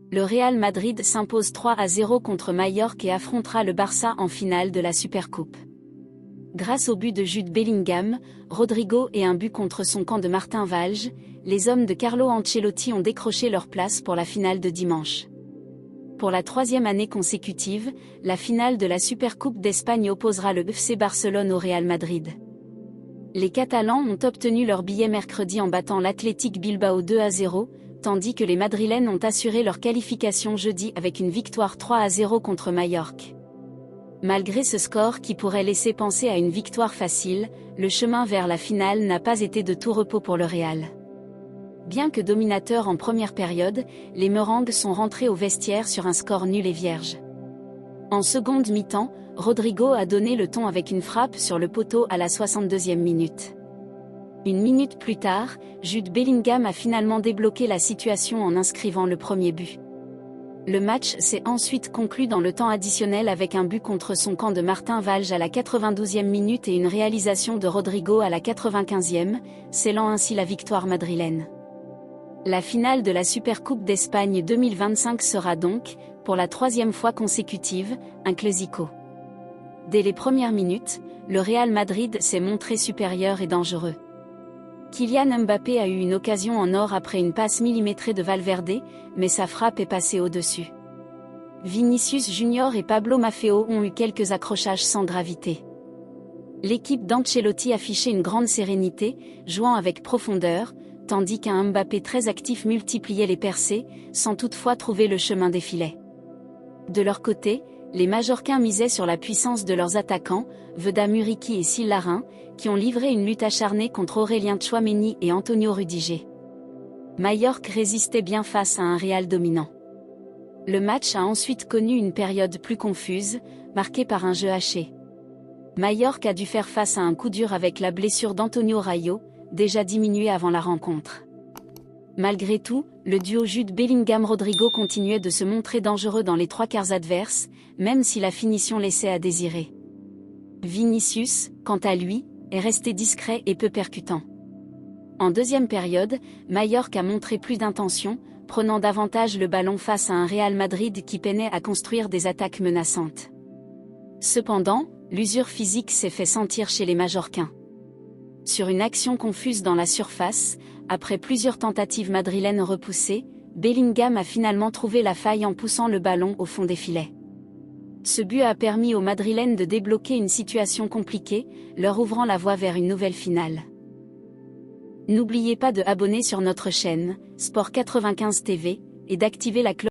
Le Real Madrid s'impose 3-0 contre Majorque et affrontera le Barça en finale de la Supercoupe. Grâce au but de Jude Bellingham, Rodrigo et un but contre son camp de Martin Valls, les hommes de Carlo Ancelotti ont décroché leur place pour la finale de dimanche. Pour la troisième année consécutive, la finale de la Supercoupe d'Espagne opposera le FC Barcelone au Real Madrid. Les Catalans ont obtenu leur billet mercredi en battant l'Athletic Bilbao 2-0, tandis que les Madrilènes ont assuré leur qualification jeudi avec une victoire 3-0 contre Majorque. Malgré ce score qui pourrait laisser penser à une victoire facile, le chemin vers la finale n'a pas été de tout repos pour le Real. Bien que dominateurs en première période, les Merengues sont rentrés au vestiaire sur un score nul et vierge. En seconde mi-temps, Rodrigo a donné le ton avec une frappe sur le poteau à la 62e minute. Une minute plus tard, Jude Bellingham a finalement débloqué la situation en inscrivant le premier but. Le match s'est ensuite conclu dans le temps additionnel avec un but contre son camp de Martin Valls à la 92e minute et une réalisation de Rodrigo à la 95e, scellant ainsi la victoire madrilène. La finale de la Supercoupe d'Espagne 2025 sera donc, pour la troisième fois consécutive, un classico. Dès les premières minutes, le Real Madrid s'est montré supérieur et dangereux. Kylian Mbappé a eu une occasion en or après une passe millimétrée de Valverde, mais sa frappe est passée au-dessus. Vinicius Junior et Pablo Maffeo ont eu quelques accrochages sans gravité. L'équipe d'Ancelotti affichait une grande sérénité, jouant avec profondeur, tandis qu'un Mbappé très actif multipliait les percées, sans toutefois trouver le chemin des filets. De leur côté, les Majorquins misaient sur la puissance de leurs attaquants, Veda Muriqi et Syl Larin, qui ont livré une lutte acharnée contre Aurélien Tchouaméni et Antonio Rudiger. Majorque résistait bien face à un Real dominant. Le match a ensuite connu une période plus confuse, marquée par un jeu haché. Majorque a dû faire face à un coup dur avec la blessure d'Antonio Rayo, déjà diminué avant la rencontre. Malgré tout, le duo Jude Bellingham-Rodrigo continuait de se montrer dangereux dans les trois quarts adverses, même si la finition laissait à désirer. Vinicius, quant à lui, est resté discret et peu percutant. En deuxième période, Majorque a montré plus d'intention, prenant davantage le ballon face à un Real Madrid qui peinait à construire des attaques menaçantes. Cependant, l'usure physique s'est fait sentir chez les Majorquins. Sur une action confuse dans la surface, après plusieurs tentatives madrilènes repoussées, Bellingham a finalement trouvé la faille en poussant le ballon au fond des filets. Ce but a permis aux Madrilènes de débloquer une situation compliquée, leur ouvrant la voie vers une nouvelle finale. N'oubliez pas de abonner sur notre chaîne, Sport 95 TV, et d'activer la cloche.